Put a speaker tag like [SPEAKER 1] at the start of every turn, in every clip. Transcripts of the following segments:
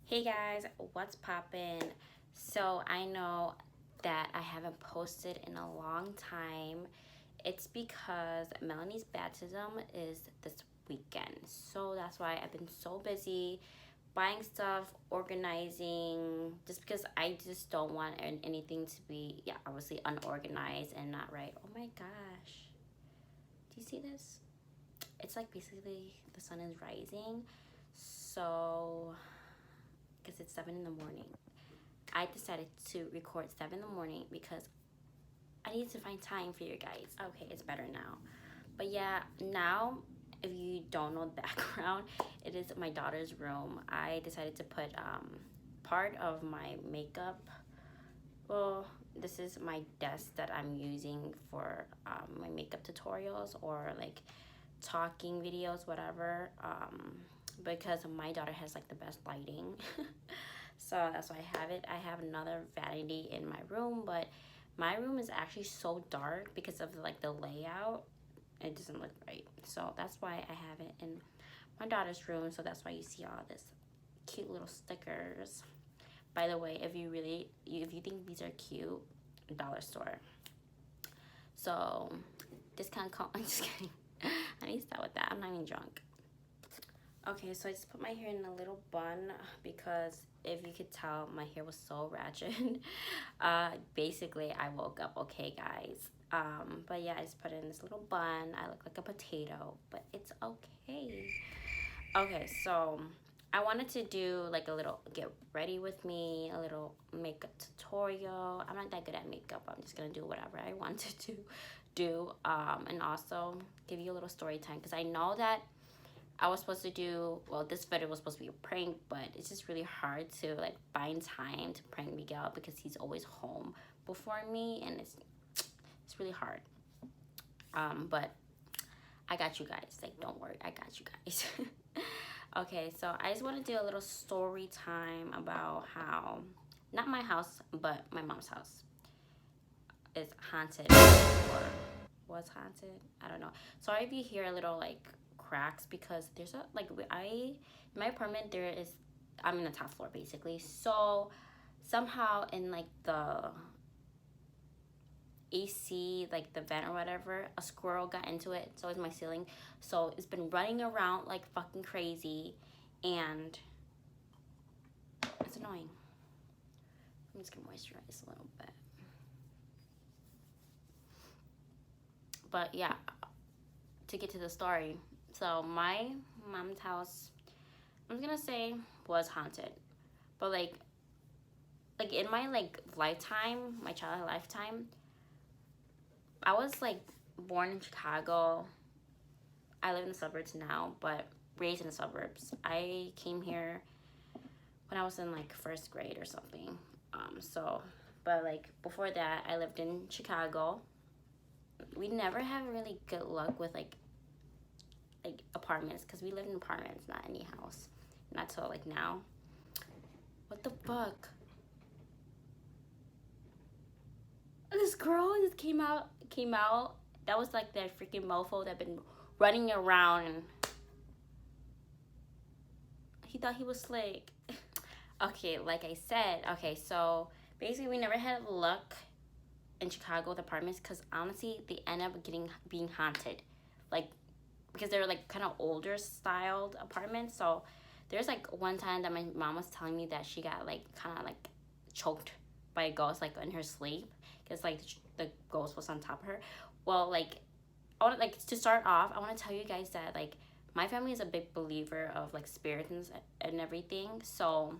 [SPEAKER 1] Hey guys, what's poppin'? So I know that I haven't posted in a long time. It's because Melanie's baptism is this weekend. So that's why I've been so busy buying stuff, organizing, just because I just don't want anything to be, yeah, obviously unorganized and not right. Oh my gosh. Do you see this? It's like basically the sun is rising. So, because it's 7 in the morning. I decided to record 7 in the morning because I need to find time for you guys. Okay, it's better now. But yeah, now, if you don't know the background, it is my daughter's room. I decided to put part of my makeup. Well, this is my desk that I'm using for my makeup tutorials or like talking videos, whatever. Because my daughter has like the best lighting. So that's why I have it. I have another vanity in my room, but my room is actually so dark because of like the layout. It doesn't look right. So that's why I have it in my daughter's room. So that's why you see all this cute little stickers. By the way, if you think these are cute, dollar store. So discount code. I'm just kidding. I need to stop with that. I'm not even drunk. Okay, so I just put my hair in a little bun because if you could tell, my hair was so ratchet. Basically, I woke up okay, guys. But yeah, I just put it in this little bun. I look like a potato, but it's okay. Okay, so I wanted to do like a little get ready with me, a little makeup tutorial. I'm not that good at makeup. I'm just gonna do whatever I want to do. And also give you a little story time because I know that I was supposed to do, well, this video was supposed to be a prank, but it's just really hard to like find time to prank Miguel because he's always home before me, and it's really hard. But I got you guys. Like, don't worry, I got you guys. Okay, so I just want to do a little story time about how, not my house, but my mom's house is haunted or was haunted. I don't know. Sorry if you hear a little like cracks because there's a like in my apartment there is, I'm in the top floor basically, so somehow in like the AC, like the vent or whatever, a squirrel got into it, so it's my ceiling, so it's been running around like fucking crazy and it's annoying. I'm just gonna moisturize a little bit, but yeah, to get to the story, so my mom's house, I'm gonna say, was haunted, but like in my like lifetime, my childhood lifetime, I was like born in Chicago. I live in the suburbs now, but raised in the suburbs. I came here when I was in like first grade or something. So, but like before that, I lived in Chicago. We never had really good luck with like apartments because we lived in apartments, not any house. Not till like now. What the fuck? This girl just came out. That was like that freaking mofo that been running around and he thought he was slick. Okay, like I said, okay, so basically we never had luck in Chicago with apartments because honestly they end up being haunted, like because they're like kind of older styled apartments. So there's like one time that my mom was telling me that she got like kind of like choked by a ghost like in her sleep because like the ghost was on top of her. Well, like I want like to start off, I want to tell you guys that like my family is a big believer of like spirits and everything. So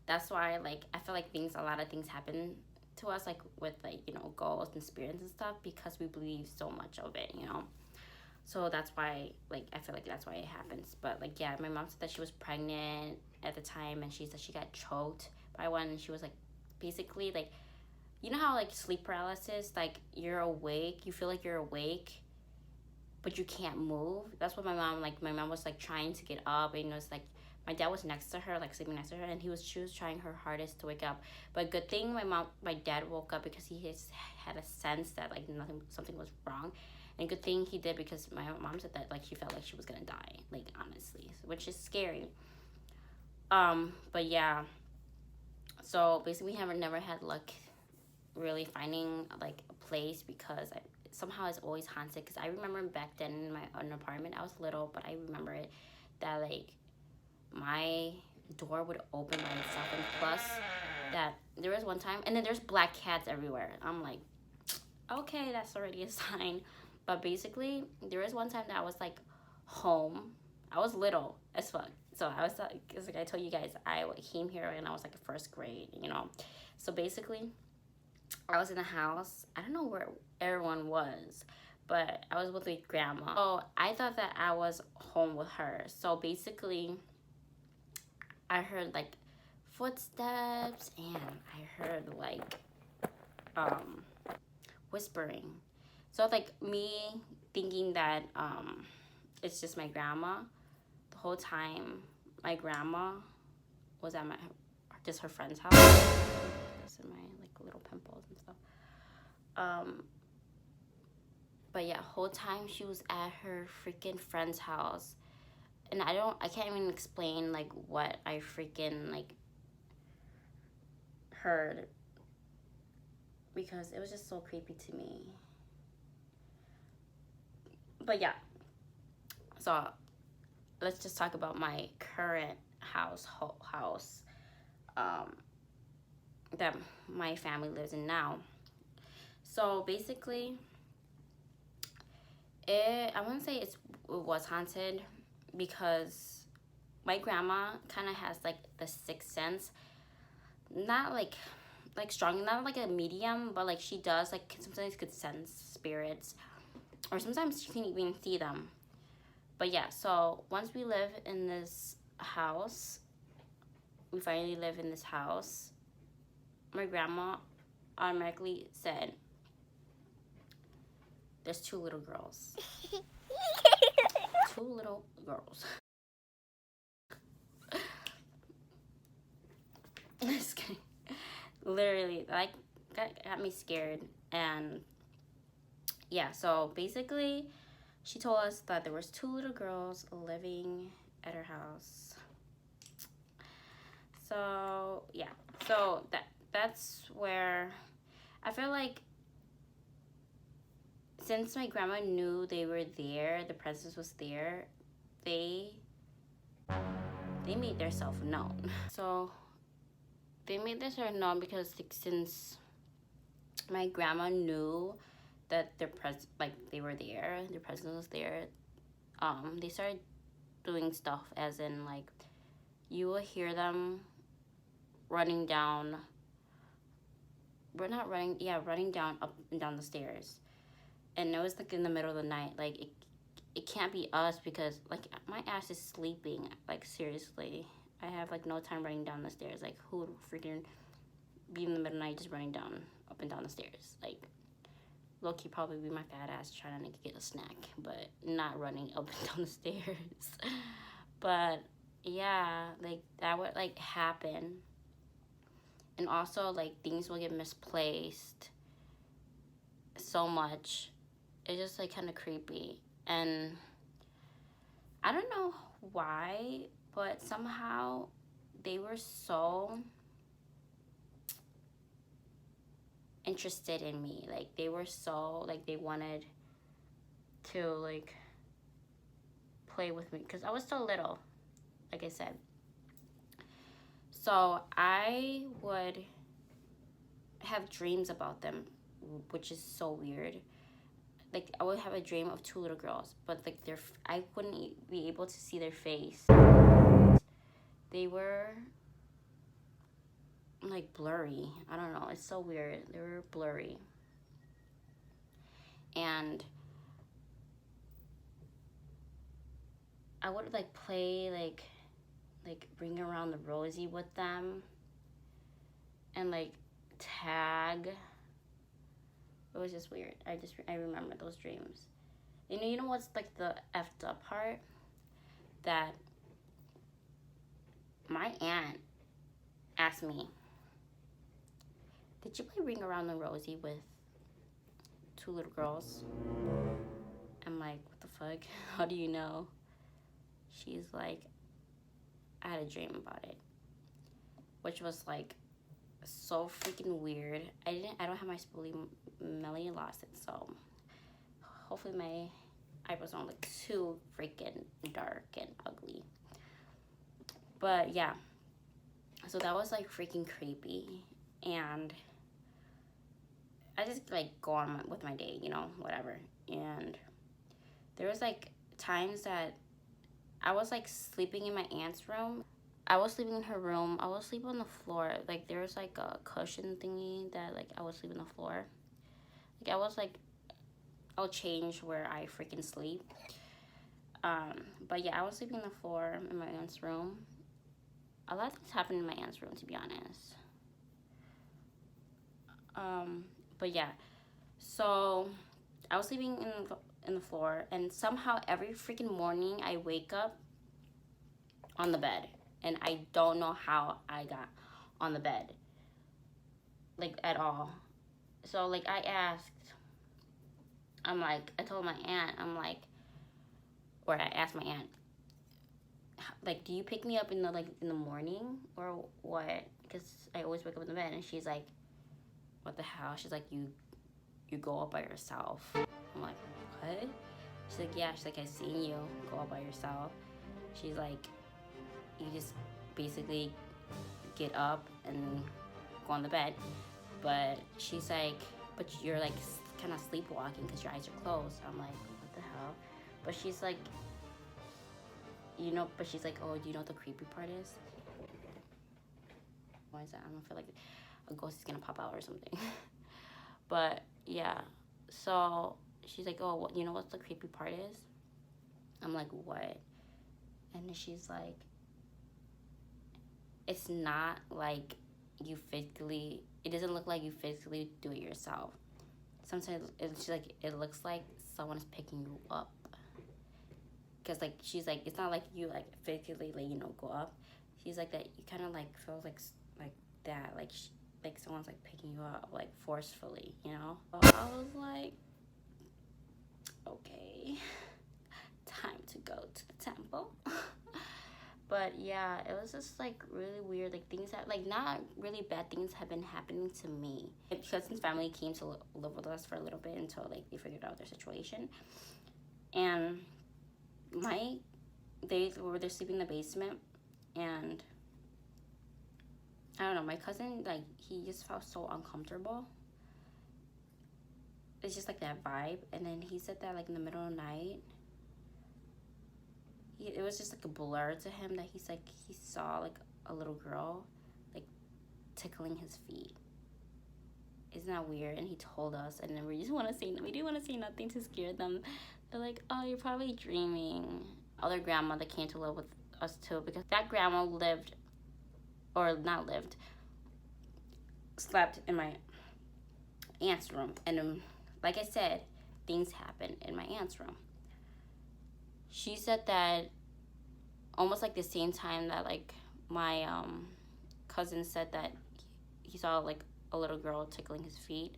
[SPEAKER 1] that's why like I feel like a lot of things happen to us like with like ghosts and spirits and stuff because we believe so much of it. So that's why like I feel like that's why it happens. But like yeah, my mom said that she was pregnant at the time and she said she got choked by one and she was like basically like, you know how like sleep paralysis, like you're awake, you feel like you're awake but you can't move. That's what my mom was like trying to get up, and it's like my dad was next to her, like sleeping next to her, and she was trying her hardest to wake up. But good thing my dad woke up because he had a sense that like something was wrong, and good thing he did because my mom said that like she felt like she was gonna die, like honestly, which is scary. But yeah, so basically we have never had luck really finding like a place because somehow it's always haunted. Because I remember back then in my own apartment, I was little, but I remember it that like my door would open by itself, and plus that there was one time, and then there's black cats everywhere. I'm like, okay, that's already a sign. But basically, there was one time that I was like home. I was little as fuck. So I was like I told you guys, I came here when I was like in first grade, you know. So basically, I was in the house. I don't know where everyone was, but I was with my grandma. So I thought that I was home with her. So basically, I heard like footsteps and I heard like um whispering. So like me thinking that it's just my grandma. The whole time my grandma was at my just her friend's house. This is my like little pimples and stuff. But yeah, whole time she was at her freaking friend's house. And I can't even explain like what I freaking like heard, because it was just so creepy to me. But yeah, so let's just talk about my current house that my family lives in now. So basically, I wouldn't say it was haunted, because my grandma kind of has like the sixth sense, not like strong, not like a medium, but like she does like sometimes could sense spirits, or sometimes she can even see them. But yeah, so once we live in this house, we finally live in this house, my grandma automatically said, there's two little girls. Two little girls. Just kidding. Literally, like, got me scared. And yeah, so basically, she told us that there was two little girls living at her house. So yeah, so that's where I feel like, since my grandma knew they were there, the presence was there, they made themselves known. So they made themselves known because like, since my grandma knew that they were there, their presence was there, they started doing stuff, as in like you will hear them running down. We're not running, yeah, running down up and down the stairs. And it was like in the middle of the night. Like it can't be us, because like my ass is sleeping. Like seriously, I have like no time running down the stairs. Like who would freaking be in the middle of the night just running down up and down the stairs? Like low-key probably be my fat ass trying to get a snack, but not running up and down the stairs. But yeah, like that would like happen. And also like things will get misplaced so much. It's just like kind of creepy. And I don't know why, but somehow they were so interested in me. Like they were so like they wanted to like play with me, because I was so little, like I said. So I would have dreams about them, which is so weird. Like I would have a dream of two little girls, but like I wouldn't be able to see their face. They were like blurry. I don't know. It's so weird. They were blurry. And I would like play like Ring Around the Rosie with them, and like tag. It was just weird. I remember those dreams. You know what's like the effed up part? That my aunt asked me, did you play Ring Around the Rosie with two little girls? I'm like, what the fuck? How do you know? She's like, I had a dream about it, which was like so freaking weird. I don't have my spoolie. Melanie lost it, so hopefully my eyebrows don't look too freaking dark and ugly. But yeah, so that was like freaking creepy, and I just like go on with my day, you know, whatever. And there was like times that I was like sleeping in my aunt's room. I was sleeping in her room. I was sleeping on the floor. Like there was like a cushion thingy that like I was sleeping on the floor. Like I was like, I'll change where I freaking sleep. But yeah, I was sleeping on the floor in my aunt's room. A lot of things happened in my aunt's room, to be honest. But yeah, so I was sleeping in the floor, and somehow every freaking morning I wake up on the bed, and I don't know how I got on the bed, like at all. So like I asked, I told my aunt, or I asked my aunt, like, do you pick me up in the morning or what? Because I always wake up in the bed, and she's like, what the hell? She's like, you go up by yourself. I'm like, what? She's like, yeah. She's like, I seen you go up by yourself. She's like, you just basically get up and go on the bed. But she's like, but you're like kind of sleepwalking because your eyes are closed. I'm like, what the hell? But she's like, but she's like, oh, do you know what the creepy part is? Why is that? I don't feel like a ghost is gonna pop out or something. But yeah, so she's like, oh, you know what the creepy part is? I'm like, what? And then she's like, it's not like you physically, it doesn't look like you physically do it yourself. Sometimes it's like, it looks like someone's picking you up. Because like, she's like, it's not like you like physically like, go up. She's like that, you kind of like feel like that, like someone's like picking you up like forcefully, So I was like, okay, time to go to the temple. But yeah, it was just like really weird, like things that like not really bad things have been happening to me. My cousin's family came to live with us for a little bit until like they figured out their situation, and they're sleeping in the basement, and I don't know, my cousin, like, he just felt so uncomfortable. It's just like that vibe. And then he said that like in the middle of the night, it was just like a blur to him that he's like, he saw like a little girl like tickling his feet. Isn't that weird? And he told us, and then we didn't want to say nothing to scare them. They're like, oh, you're probably dreaming. Other grandmother came to live with us too, because that grandma slept in my aunt's room. And like I said, things happened in my aunt's room. She said that almost like the same time that like my cousin said that he saw like a little girl tickling his feet,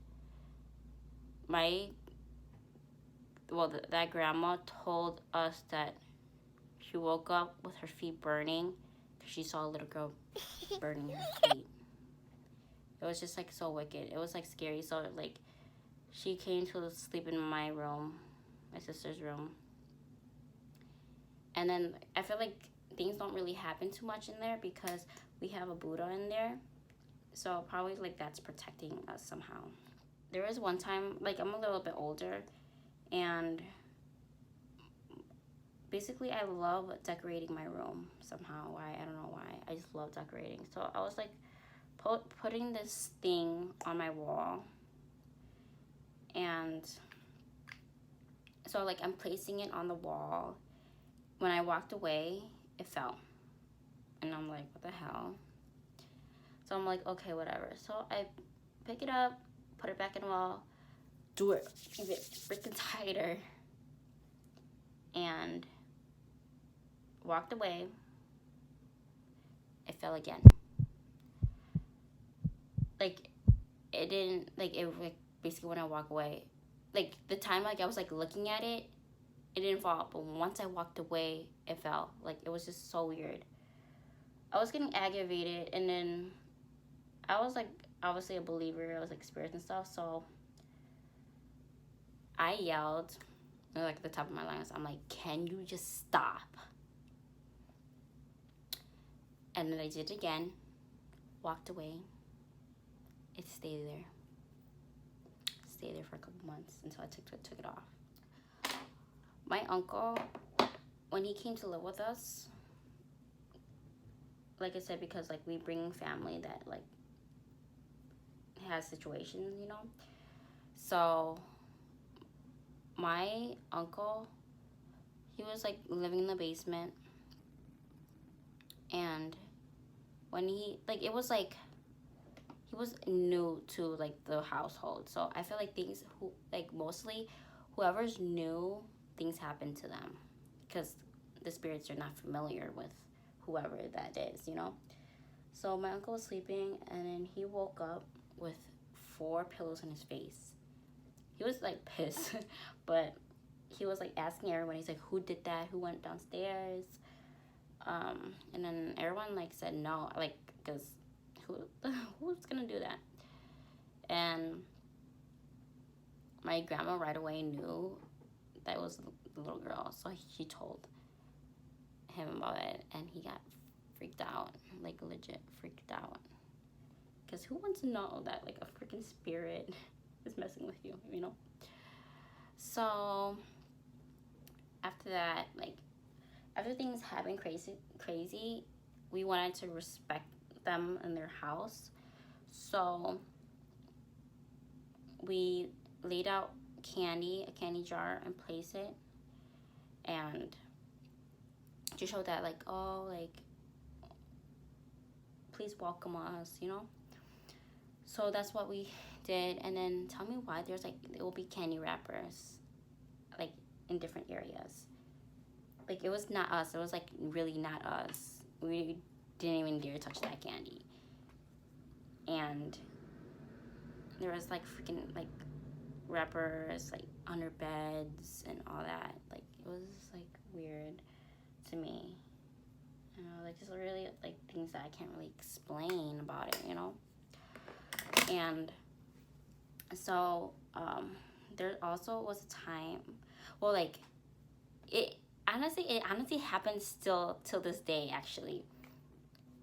[SPEAKER 1] that grandma told us that she woke up with her feet burning because she saw a little girl burning her feet. It was just like so wicked. It was like scary. So like she came to sleep in my room, my sister's room. And then I feel like things don't really happen too much in there because we have a Buddha in there. So probably like that's protecting us somehow. There was one time, like I'm a little bit older, and basically I love decorating my room somehow. I don't know why. I just love decorating. So I was like putting this thing on my wall, and so like I'm placing it on the wall. When I walked away, it fell, and I'm like, what the hell? So I'm like, okay, whatever. So I pick it up, put it back in the wall, do it even freaking tighter, and walked away. It fell again. Like, it didn't, like, basically when I walk away, like, the time, like, I was, like, looking at it, it didn't fall, but once I walked away, it fell. Like, it was just so weird. I was getting aggravated, and then I was like obviously a believer. I was like spirits and stuff, so I yelled like at the top of my lungs. I'm like, can you just stop? And then I did it again, walked away. It stayed there. Stayed there for a couple months until I took it off. My uncle, when he came to live with us, like I said, because like we bring family that like has situations, you know. So my uncle, he was like living in the basement, and when he like it was like he was new to like the household, so I feel like things who like mostly whoever's new, things happen to them because the spirits are not familiar with whoever that is, you know. So my uncle was sleeping, and then he woke up with 4 pillows on his face. He was like pissed, but he was like asking everyone. He's like, "Who did that? Who went downstairs?" And then everyone like said no, like because who's gonna do that? And my grandma right away knew that it was the little girl, so she told him about it, and he got freaked out, like legit freaked out. Because who wants to know that like a freaking spirit is messing with you, you know? So after that, like after things had been crazy, we wanted to respect them in their house. So we laid out a candy jar, and placed it, and to show that like, oh, like please welcome us, you know. So that's what we did. And then tell me why there's like there will be candy wrappers like in different areas. Like it was not us. It was like really not us. We didn't even dare touch that candy. And there was like freaking like wrappers like under beds and all that. Like it was like weird to me. You know, like just really like things that I can't really explain about it, you know. And so there also was a time, well, like it honestly happens still till this day. Actually,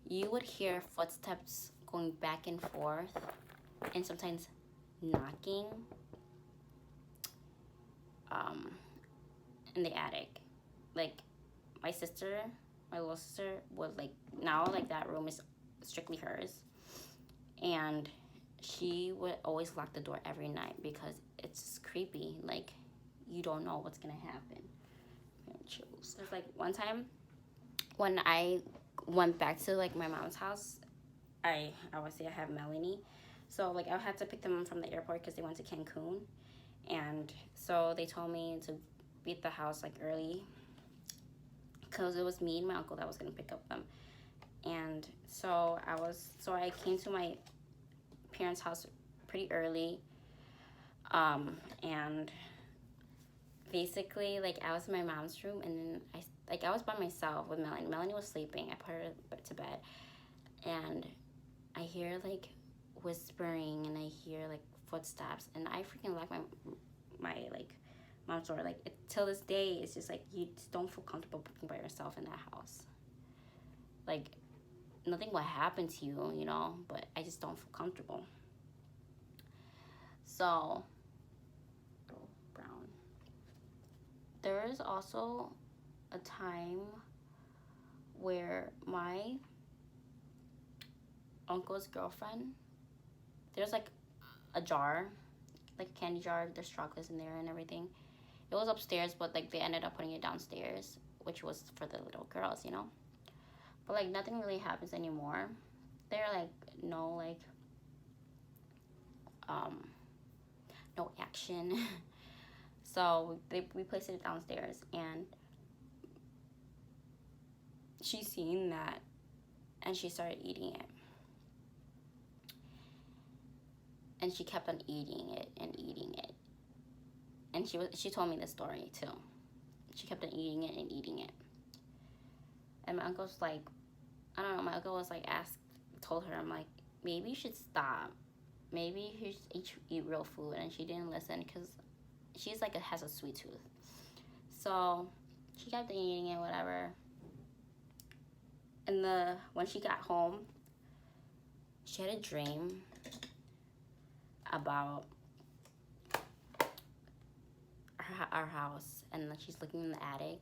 [SPEAKER 1] you would hear footsteps going back and forth, and sometimes knocking in the attic. Like my little sister would like, now like that room is strictly hers, and she would always lock the door every night because it's just creepy. Like you don't know what's gonna happen. Chills. There's like one time when I went back to like my mom's house, I obviously I have Melanie, so like I had to pick them from the airport because they went to Cancun, and so they told me to be at the house like early because it was me and my uncle that was gonna pick up them. And so I came to my parents' house pretty early, and basically like I was in my mom's room, and then I was by myself with Melanie. Melanie was sleeping. I put her to bed, and I hear like whispering, and I hear like footsteps, and I freaking lock my like mom's door. Like till this day, it's just like you just don't feel comfortable being by yourself in that house. Like nothing will happen to you, you know, but I just don't feel comfortable. So brown. There is also a time where my uncle's girlfriend, there's like a jar, like a candy jar, there's chocolates in there and everything. It was upstairs, but like they ended up putting it downstairs, which was for the little girls, you know. But like nothing really happens anymore. They're like no no action. So we placed it downstairs, and she seen that, and she started eating it. And she kept on eating it and eating it. And she told me the story too. She kept on eating it and eating it. And my uncle's like, I don't know, my uncle was like told her, I'm like, maybe you should stop. Maybe you should eat real food. And she didn't listen because she's like has a sweet tooth. So she kept eating it, whatever. And when she got home, she had a dream about our house, and then she's looking in the attic,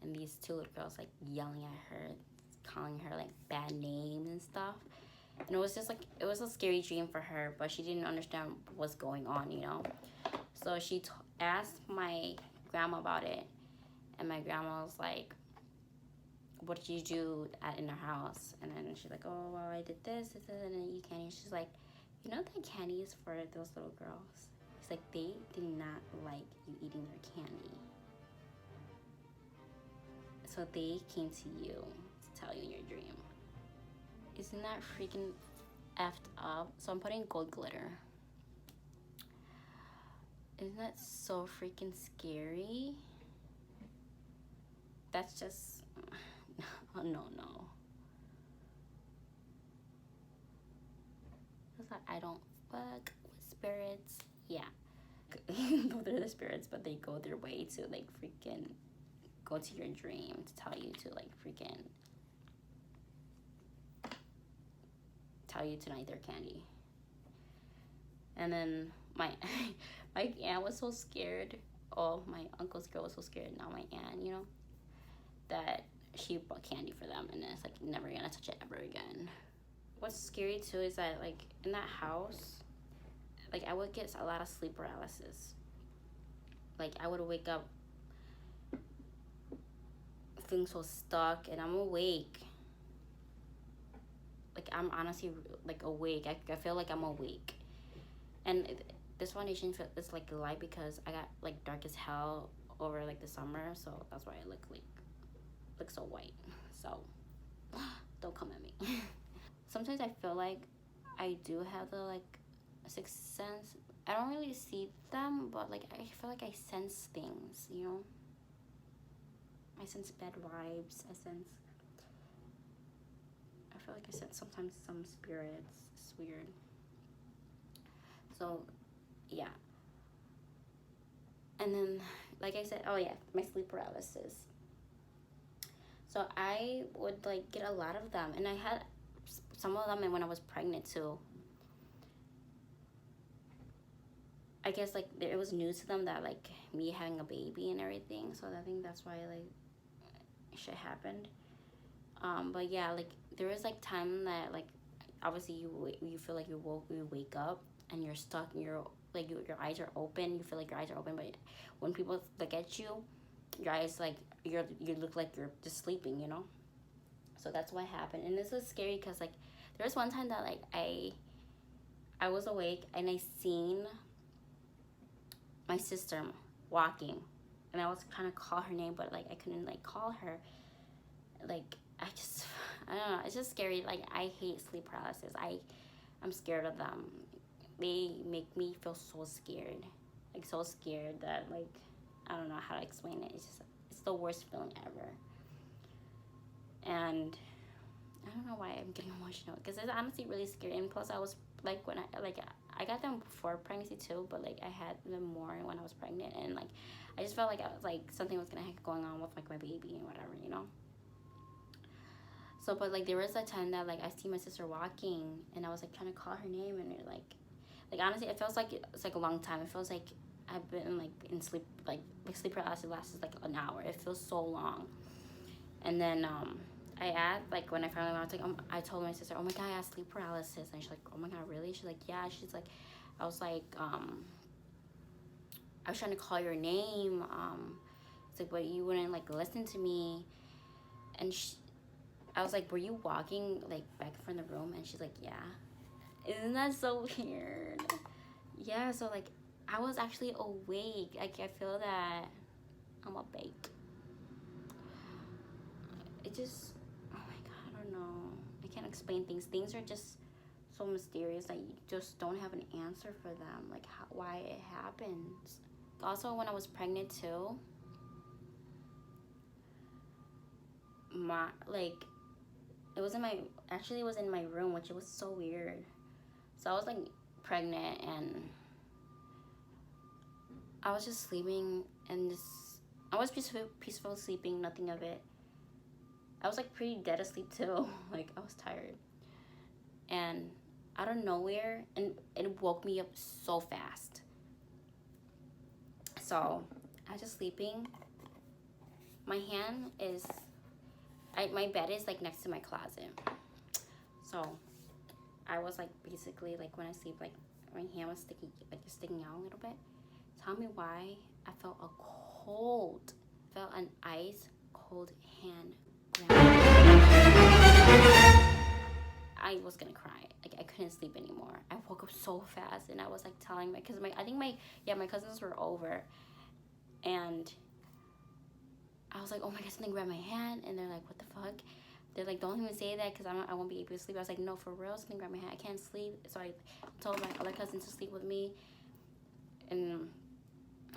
[SPEAKER 1] and these two little girls like yelling at her, calling her like bad names and stuff. And it was just like, it was a scary dream for her, but she didn't understand what's going on, you know. So she asked my grandma about it, and my grandma was like, what did you do in our house? And then she's like, oh, well, I did this, and then eat candy. She's like, you know that candy is for those little girls. It's like, they did not like you eating their candy. So they came to you to tell you in your dream. Isn't that freaking effed up? So I'm putting gold glitter. Isn't that so freaking scary? That's just, oh, no. It's like, I don't fuck with spirits. Yeah. Though they're the spirits, but they go their way to like freaking go to your dream to tell you to like freaking tell you to not eat their candy. And then my aunt was so scared. Oh, my uncle's girl was so scared. Now my aunt, you know, that she bought candy for them, and it's like never gonna touch it ever again. What's scary too is that like in that house, like I would get a lot of sleep paralysis. Like I would wake up feeling so stuck, and I'm awake. Like I'm honestly like awake. I feel like I'm awake. And this foundation is like light because I got like dark as hell over like the summer, so that's why I look so white. So don't come at me. Sometimes I feel like I do have the like sixth sense. I don't really see them, but like I feel like I sense things, you know. I sense bad vibes. I feel like I sense sometimes some spirits. It's weird. So yeah. And then like I said, oh yeah, my sleep paralysis. So I would like get a lot of them, and I had some of them when I was pregnant too. I guess like it was new to them that like me having a baby and everything, so I think that's why like shit happened. But yeah, like there was like time that like obviously you feel like you wake up and you're stuck and you're like your eyes are open. You feel like your eyes are open, but when people look at you, your eyes like you look like you're just sleeping, you know. So that's what happened, and this was scary because like there was one time that like I was awake and I seen my sister walking, and I was trying to call her name, but like I couldn't like call her. Like I don't know, it's just scary. Like I hate sleep paralysis. I'm scared of them. They make me feel so scared, like so scared that like I don't know how to explain it. It's the worst feeling ever. And I don't know why I'm getting emotional because it's honestly really scary. And plus I was like when I got them before pregnancy too, but like I had them more when I was pregnant, and like I just felt like I was like something was gonna going on with like my baby and whatever, you know. So but like there was a time that like I see my sister walking and I was like trying to call her name, and it like honestly it feels like it's like a long time. It feels like I've been like in sleep, like sleep paralysis lasts like an hour. It feels so long. And then I asked, like when I finally went, I was like, I told my sister, oh my god, I have sleep paralysis. And she's like, oh my god, really? She's like, yeah. She's like, I was like, I was trying to call your name. It's like, but you wouldn't like listen to me. And I was like, were you walking like back from the room? And she's like, yeah. Isn't that so weird? Yeah, so like I was actually awake. Like I feel that I'm awake. It just, oh my god, I don't know. I can't explain things. Things are just so mysterious that you just don't have an answer for them. Like why it happens. Also, when I was pregnant too, my like it was in my, actually it was in my room, which it was so weird. So I was like pregnant, and I was just sleeping, and just, I was peaceful sleeping, nothing of it. I was like pretty dead asleep too. Like I was tired, and out of nowhere, and it woke me up so fast. So I was just sleeping. My hand is, my bed is like next to my closet. So I was like basically like when I sleep, like my hand was sticking out a little bit. Tell me why I felt an ice cold hand I was gonna cry. Like I couldn't sleep anymore. I woke up so fast, and I was like telling my, cause I think my cousins were over, and I was like, oh my god, something grabbed my hand, and they're like, what the fuck? They're like, don't even say that, cause I won't be able to sleep. I was like, no, for real, something grabbed my hand. I can't sleep. So I told my other cousin to sleep with me, and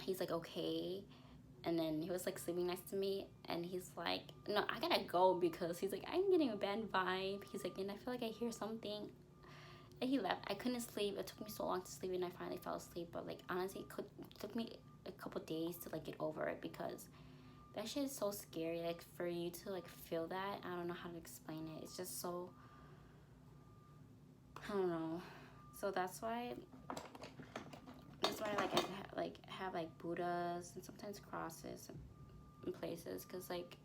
[SPEAKER 1] he's like, okay. And then he was like sleeping next to me, and he's like, no, I gotta go, because he's like, I'm getting a bad vibe. He's like, and I feel like I hear something. And he left. I couldn't sleep. It took me so long to sleep, and I finally fell asleep. But like honestly, it took me a couple days to like get over it, because that shit is so scary. Like for you to like feel that, I don't know how to explain it. It's just so, I don't know. So that's why like I have like Buddhas and sometimes crosses in places, because like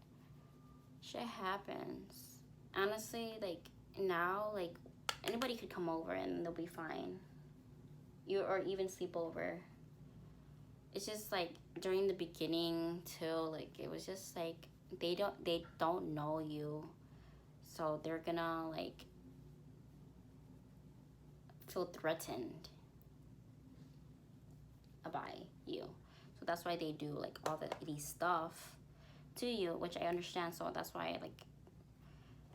[SPEAKER 1] shit happens. Honestly, like now, like anybody could come over and they'll be fine. Or even sleep over. It's just like during the beginning till like it was just like they don't know you, so they're gonna like feel threatened by you. So that's why they do like all these stuff to you, which I understand. So that's why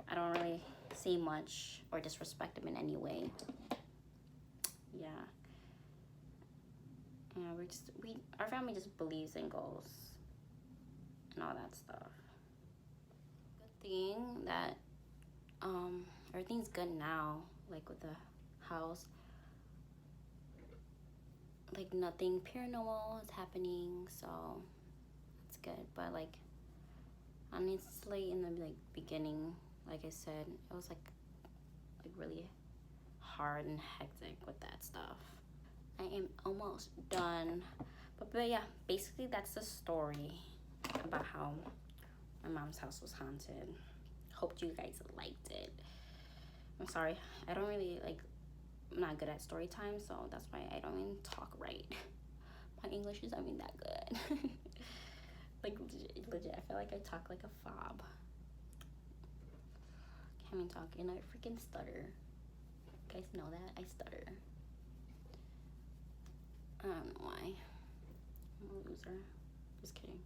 [SPEAKER 1] I don't really say much or disrespect them in any way. Yeah. Yeah, our family just believes in ghosts and all that stuff. Good thing that everything's good now, like with the house. Like nothing paranormal is happening, so it's good. But like honestly, in the like beginning, like I said, it was like really hard and hectic with that stuff. I am almost done, but yeah, basically that's the story about how my mom's house was haunted. Hope you guys liked it. I'm sorry, I don't really like, I'm not good at story time, so that's why I don't even talk right. My English is not even that good. Like legit, I feel like I talk like a fob. Can't even talk, and I freaking stutter. You guys know that I stutter. I don't know why. I'm a loser. Just kidding.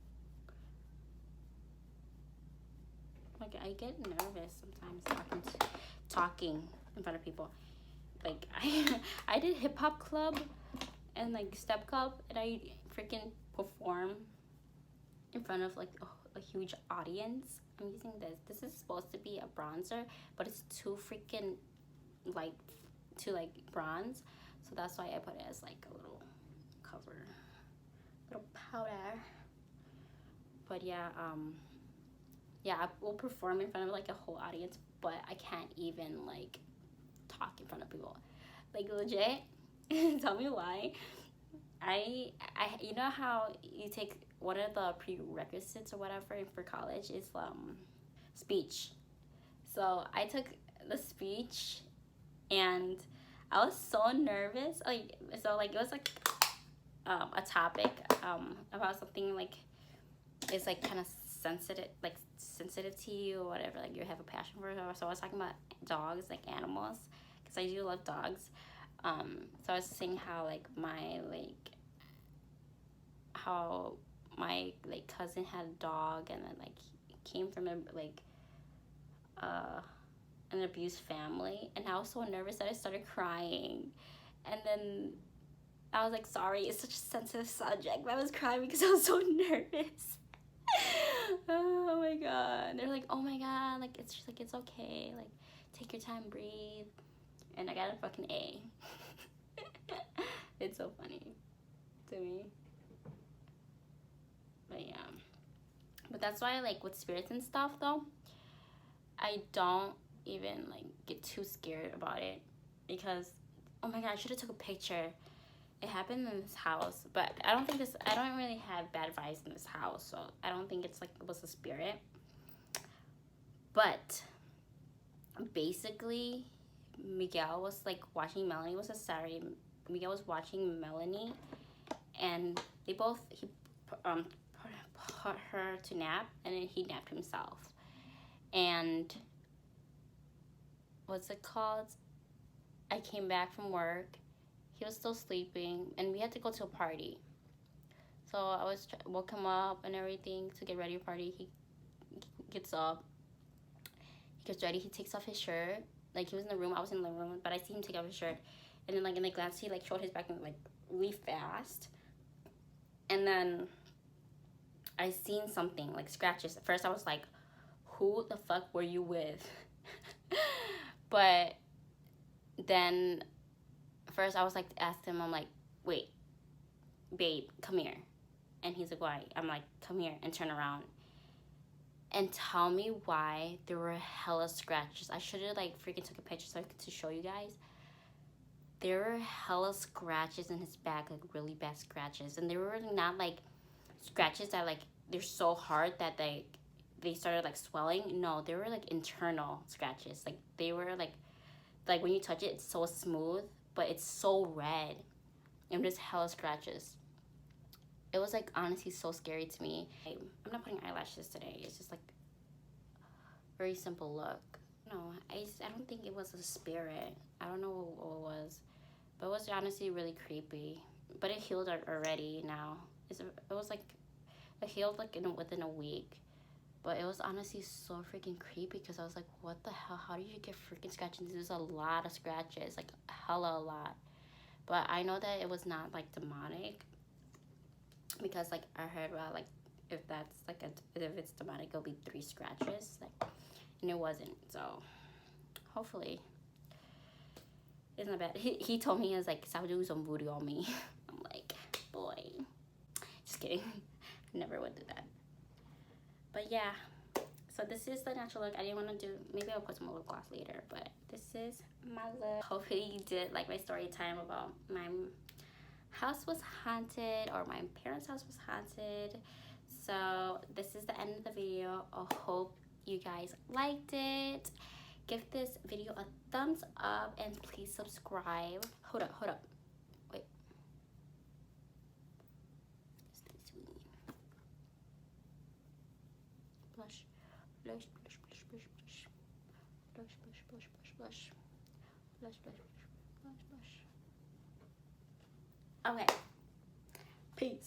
[SPEAKER 1] Like I get nervous sometimes talking in front of people. Like I did hip hop club and like step club, and I freaking perform in front of like a huge audience. I'm using this. This is supposed to be a bronzer, but it's too freaking like bronze, so that's why I put it as like a little cover, little powder. But yeah, I will perform in front of like a whole audience, but I can't even like talk in front of people. Like legit, tell me why. I you know how you take one of the prerequisites or whatever for college is speech. So I took the speech, and I was so nervous. Like it was like a topic about something like it's like kind of sensitive to you or whatever, like you have a passion for it. So I was talking about dogs, like animals, because I do love dogs. So I was saying how how my cousin had a dog, and then like he came from an abused family, and I was so nervous that I started crying. And then I was like, sorry, it's such a sensitive subject, but I was crying because I was so nervous. Oh my god. They're like, oh my god, like it's just like it's okay. Like take your time, breathe. And I got a fucking A. It's so funny to me. But yeah. But that's why like with spirits and stuff though, I don't even like get too scared about it, because oh my god, I should have took a picture. It happened in this house, but I don't really have bad vibes in this house, so I don't think it's like it was a spirit. But basically Miguel was like watching Melanie. It was a Saturday. Miguel was watching Melanie, and he put her to nap, and then he napped himself. And what's it called? I came back from work. He was still sleeping, and we had to go to a party. So I woke him up and everything to get ready for the party. He gets up. He gets ready. He takes off his shirt. Like he was in the room. I was in the room, but I see him take off his shirt. And then like in the glance, he like showed his back like really fast. And then I seen something like scratches. At first I was like, who the fuck were you with? But then first I was like asked him, I'm like, wait, babe, come here. And he's like, why? I'm like, come here and turn around and tell me why there were hella scratches. I should have like freaking took a picture so I could to show you guys. There were hella scratches in his back, like really bad scratches, and they were not like scratches that like they're so hard that they started like swelling. No, they were like internal scratches. Like they were like when you touch it, it's so smooth, but it's so red, and just hella scratches. It was like honestly so scary to me. I'm not putting eyelashes today. It's just like very simple look. No, I don't think it was a spirit. I don't know what it was, but it was honestly really creepy. But it healed already now. It was like it healed like within a week. But it was honestly so freaking creepy, because I was like, what the hell? How did you get freaking scratches? There's a lot of scratches, like hella a lot. But I know that it was not like demonic, because like I heard about like if that's like if it's demonic, it'll be 3 scratches, like, and it wasn't. So hopefully it's not bad. He told me, he was like, stop doing some voodoo on me. I'm like, boy, just kidding. Never would do that. But yeah, so this is the natural look. I didn't want to do, maybe I'll put some lip gloss later, but this is my look. Hopefully you did like my story time about my house was haunted, or my parents' house was haunted. So this is the end of the video. I hope you guys liked it. Give this video a thumbs up, and please subscribe. Hold up, wait. Blush, blush, blush, blush, blush, blush, blush, blush, blush, blush, blush, blush, blush, blush, blush, blush. Okay, peace.